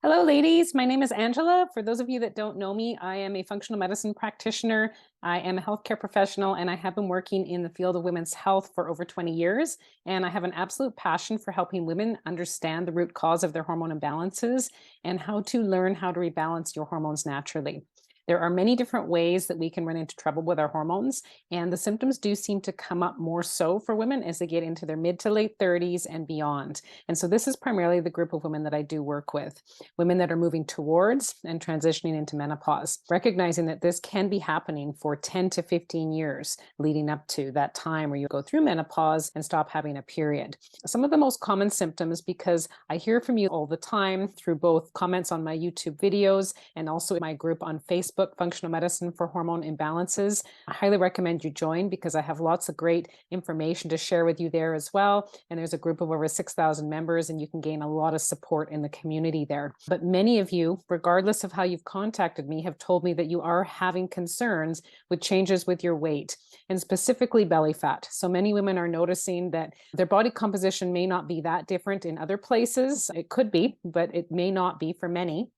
Hello, ladies. My name is Angela. For those of you that don't know me, I am a functional medicine practitioner. I am a healthcare professional, and I have been working in the field of women's health for over 20 years. And I have an absolute passion for helping women understand the root cause of their hormone imbalances and how to learn how to rebalance your hormones naturally. There are many different ways that we can run into trouble with our hormones, and the symptoms do seem to come up more so for women as they get into their mid to late 30s and beyond. And so this is primarily the group of women that I do work with, women that are moving towards and transitioning into menopause, recognizing that this can be happening for 10 to 15 years leading up to that time where you go through menopause and stop having a period. Some of the most common symptoms, because I hear from you all the time through both comments on my YouTube videos and also my group on Facebook, Functional Medicine for Hormone Imbalances. I highly recommend you join because I have lots of great information to share with you there as well. And there's a group of over 6,000 members, and you can gain a lot of support in the community there. But many of you, regardless of how you've contacted me, have told me that you are having concerns with changes with your weight and specifically belly fat. So many women are noticing that their body composition may not be that different in other places. It could be, but it may not be for many.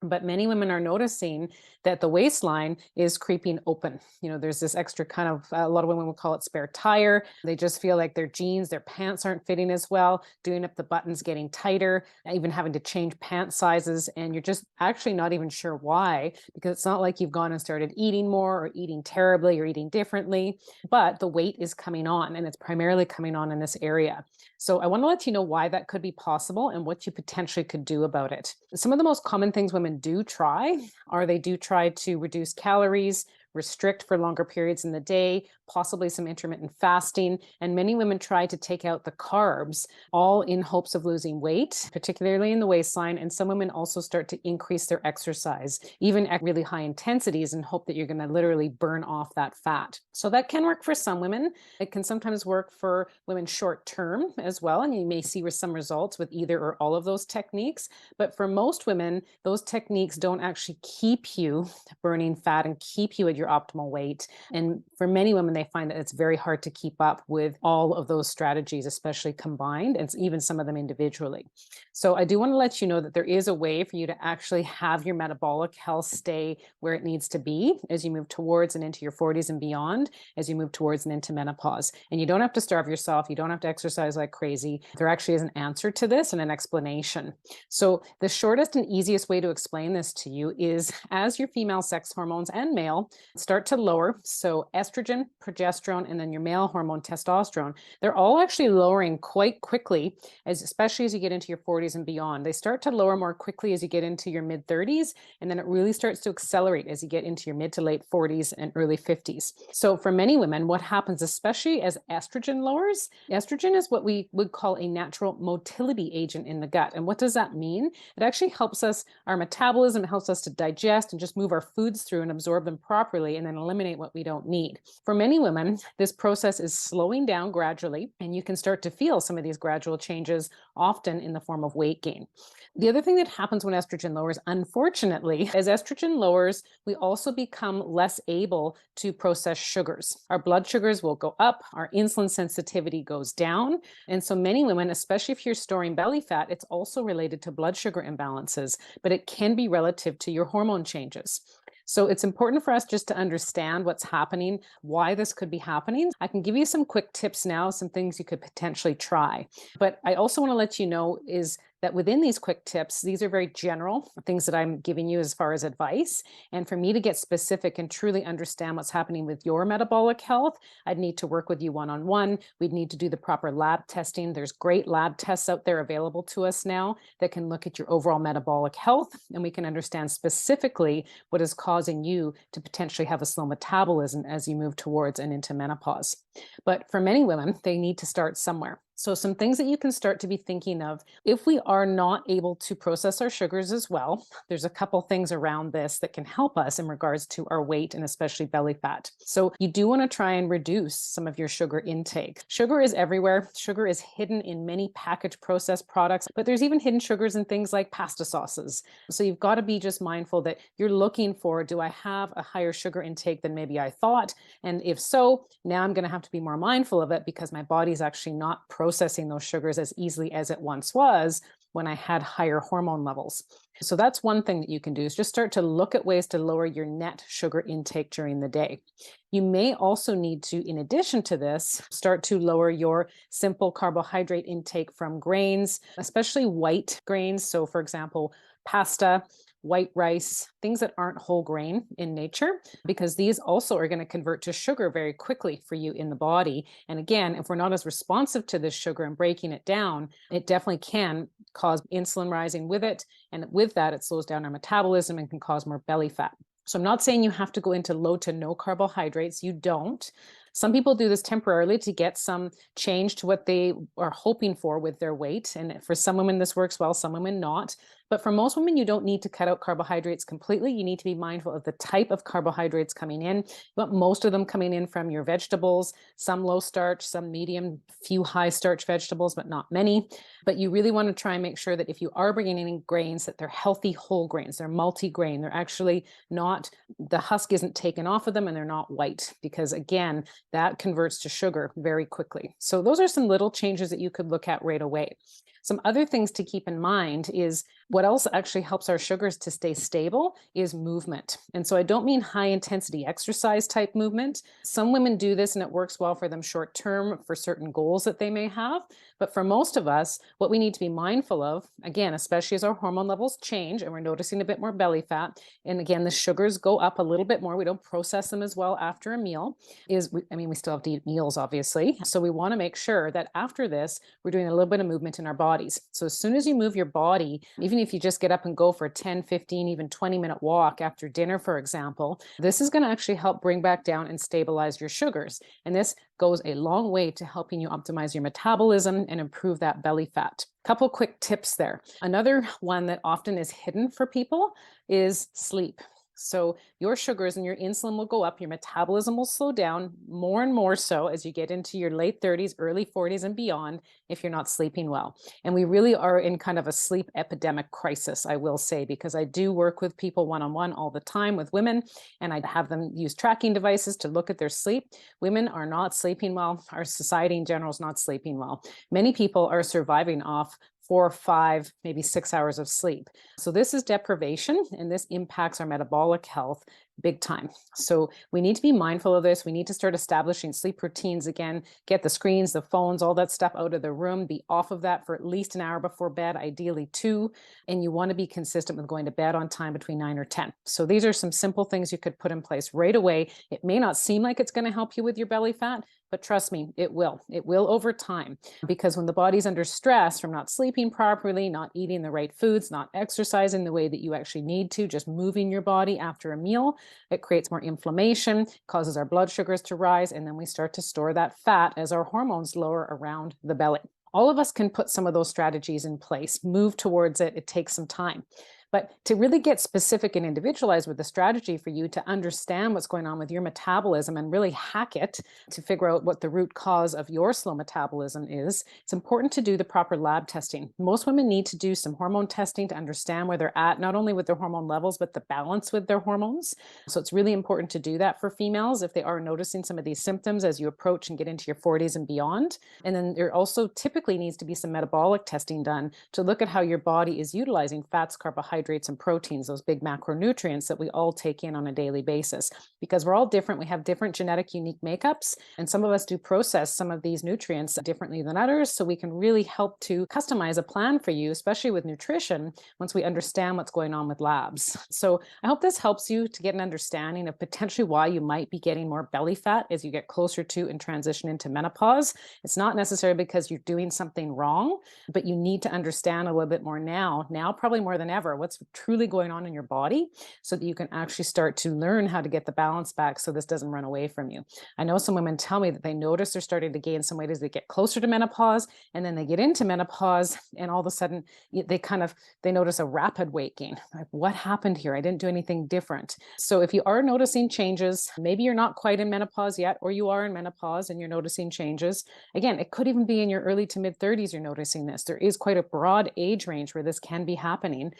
But many women are noticing that the waistline is creeping open. There's this extra kind of, a lot of women will call it spare tire. They just feel like their jeans, their pants aren't fitting as well, doing up the buttons, getting tighter, even having to change pant sizes. And you're just actually not even sure why, because it's not like you've gone and started eating more or eating terribly or eating differently, but the weight is coming on, and it's primarily coming on in this area. So I want to let you know why that could be possible and what you potentially could do about it. Some of the most common things women do try are they do try to reduce calories, restrict for longer periods in the day, possibly some intermittent fasting. And many women try to take out the carbs, all in hopes of losing weight, particularly in the waistline. And some women also start to increase their exercise, even at really high intensities, and hope that you're going to literally burn off that fat. So that can work for some women. It can sometimes work for women short term as well. And you may see some results with either or all of those techniques. But for most women, those techniques don't actually keep you burning fat and keep you at your optimal weight. And for many women, they find that it's very hard to keep up with all of those strategies, especially combined, and even some of them individually. So I do want to let you know that there is a way for you to actually have your metabolic health stay where it needs to be as you move towards and into your 40s and beyond, as you move towards and into menopause. And you don't have to starve yourself. You don't have to exercise like crazy. There actually is an answer to this and an explanation. So the shortest and easiest way to explain this to you is as your female sex hormones and male start to lower, so estrogen, progesterone, and then your male hormone testosterone, they're all actually lowering quite quickly, especially as you get into your 40s and beyond. They start to lower more quickly as you get into your mid 30s, and then it really starts to accelerate as you get into your mid to late 40s and early 50s. So for many women, what happens, especially as estrogen lowers, estrogen is what we would call a natural motility agent in the gut. And what does that mean? It actually helps us, our metabolism, helps us to digest and just move our foods through and absorb them properly, and then eliminate what we don't need. For many women, this process is slowing down gradually, and you can start to feel some of these gradual changes, often in the form of weight gain. The other thing that happens when estrogen lowers, unfortunately, as estrogen lowers, we also become less able to process sugars. Our blood sugars will go up, our insulin sensitivity goes down. And so many women, especially if you're storing belly fat, it's also related to blood sugar imbalances, but it can be relative to your hormone changes. So it's important for us just to understand what's happening, why this could be happening. I can give you some quick tips now, some things you could potentially try. But I also want to let you know is that within these quick tips, these are very general things that I'm giving you as far as advice. And for me to get specific and truly understand what's happening with your metabolic health, I'd need to work with you one-on-one. We'd need to do the proper lab testing. There's great lab tests out there available to us now that can look at your overall metabolic health, and we can understand specifically what is causing you to potentially have a slow metabolism as you move towards and into menopause. But for many women, they need to start somewhere. So some things that you can start to be thinking of, if we are not able to process our sugars as well, there's a couple things around this that can help us in regards to our weight and especially belly fat. So you do want to try and reduce some of your sugar intake. Sugar is everywhere. Sugar is hidden in many packaged processed products, but there's even hidden sugars in things like pasta sauces. So you've got to be just mindful that you're looking for, do I have a higher sugar intake than maybe I thought? And if so, now I'm going to have to be more mindful of it because my body's actually not processing those sugars as easily as it once was. when I had higher hormone levels. So that's one thing that you can do, is just start to look at ways to lower your net sugar intake during the day. You may also need to, in addition to this, start to lower your simple carbohydrate intake from grains, especially white grains. So for example, pasta, white rice, things that aren't whole grain in nature, because these also are going to convert to sugar very quickly for you in the body. And again, if we're not as responsive to this sugar and breaking it down, it definitely can cause insulin rising with it. And with that, it slows down our metabolism and can cause more belly fat. So I'm not saying you have to go into low to no carbohydrates. You don't. Some people do this temporarily to get some change to what they are hoping for with their weight. And for some women, this works well, some women not. But for most women, you don't need to cut out carbohydrates completely. You need to be mindful of the type of carbohydrates coming in. But most of them coming in from your vegetables, some low starch, some medium, few high starch vegetables, but not many. But you really want to try and make sure that if you are bringing in grains, that they're healthy whole grains. They're multi-grain. They're actually not, the husk isn't taken off of them, and they're not white, because again, that converts to sugar very quickly. So those are some little changes that you could look at right away. Some other things to keep in mind is what else actually helps our sugars to stay stable is movement. And so I don't mean high intensity exercise type movement. Some women do this and it works well for them short term for certain goals that they may have. But for most of us, what we need to be mindful of, again, especially as our hormone levels change and we're noticing a bit more belly fat, and again, the sugars go up a little bit more, we don't process them as well after a meal, we still have to eat meals, obviously. So we want to make sure that after this, we're doing a little bit of movement in our bodies. So as soon as you move your body, even if you just get up and go for a 10, 15, even 20-minute walk after dinner, for example, this is going to actually help bring back down and stabilize your sugars. And this goes a long way to helping you optimize your metabolism and improve that belly fat. Couple quick tips there. Another one that often is hidden for people is sleep. So your sugars and your insulin will go up, your metabolism will slow down more and more so as you get into your late 30s, early 40s and beyond if you're not sleeping well. And we really are in kind of a sleep epidemic crisis, I will say, because I do work with people one-on-one all the time with women, and I have them use tracking devices to look at their sleep. Women are not sleeping well. Our society in general is not sleeping well. Many people are surviving off 4, 5, maybe 6 hours of sleep. So this is deprivation, and this impacts our metabolic health big time. So we need to be mindful of this. We need to start establishing sleep routines again, get the screens, the phones, all that stuff out of the room, be off of that for at least an hour before bed, ideally 2. And you want to be consistent with going to bed on time between 9 or 10. So these are some simple things you could put in place right away. It may not seem like it's going to help you with your belly fat, but trust me, it will. It will over time, because when the body's under stress from not sleeping properly, not eating the right foods, not exercising the way that you actually need to, just moving your body after a meal, it creates more inflammation, causes our blood sugars to rise, and then we start to store that fat as our hormones lower around the belly. All of us can put some of those strategies in place, move towards it. It takes some time. But to really get specific and individualized with the strategy for you to understand what's going on with your metabolism and really hack it to figure out what the root cause of your slow metabolism is, it's important to do the proper lab testing. Most women need to do some hormone testing to understand where they're at, not only with their hormone levels, but the balance with their hormones. So it's really important to do that for females if they are noticing some of these symptoms as you approach and get into your 40s and beyond. And then there also typically needs to be some metabolic testing done to look at how your body is utilizing fats, carbohydrates, and proteins, those big macronutrients that we all take in on a daily basis. Because we're all different. We have different genetic unique makeups, and some of us do process some of these nutrients differently than others. So we can really help to customize a plan for you, especially with nutrition, once we understand what's going on with labs. So I hope this helps you to get an understanding of potentially why you might be getting more belly fat as you get closer to and transition into menopause. It's not necessarily because you're doing something wrong, but you need to understand a little bit more now probably more than ever, what's truly going on in your body, so that you can actually start to learn how to get the balance back so this doesn't run away from you. I know some women tell me that they notice they're starting to gain some weight as they get closer to menopause, and then they get into menopause and all of a sudden they notice a rapid weight gain. Like, what happened here? I didn't do anything different. So if you are noticing changes, maybe you're not quite in menopause yet, or you are in menopause and you're noticing changes. Again, it could even be in your early to mid 30s you're noticing this. There is quite a broad age range where this can be happening.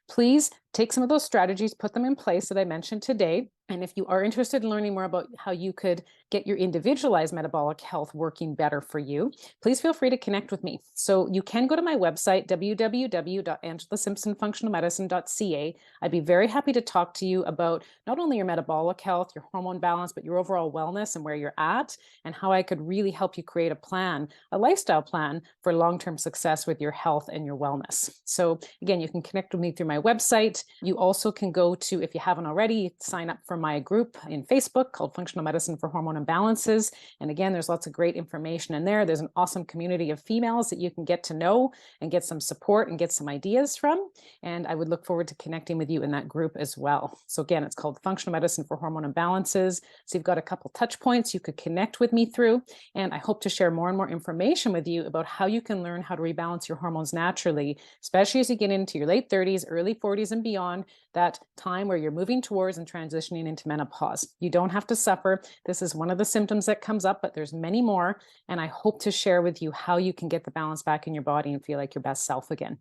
Please take some of those strategies, put them in place that I mentioned today. And if you are interested in learning more about how you could get your individualized metabolic health working better for you, please feel free to connect with me. So you can go to my website, www.angelasimpsonfunctionalmedicine.ca. I'd be very happy to talk to you about not only your metabolic health, your hormone balance, but your overall wellness and where you're at, and how I could really help you create a plan, a lifestyle plan for long-term success with your health and your wellness. So again, you can connect with me through my website. You also can go to, if you haven't already, sign up for my group in Facebook called Functional Medicine for Hormone Imbalances. And again, there's lots of great information in there. There's an awesome community of females that you can get to know and get some support and get some ideas from. And I would look forward to connecting with you in that group as well. So again, it's called Functional Medicine for Hormone Imbalances. So you've got a couple touch points you could connect with me through. And I hope to share more and more information with you about how you can learn how to rebalance your hormones naturally, especially as you get into your late 30s, early 40s and beyond, that time where you're moving towards and transitioning into menopause. You don't have to suffer. This is one of the symptoms that comes up, but there's many more. And I hope to share with you how you can get the balance back in your body and feel like your best self again.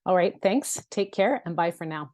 All right, thanks. Take care and bye for now.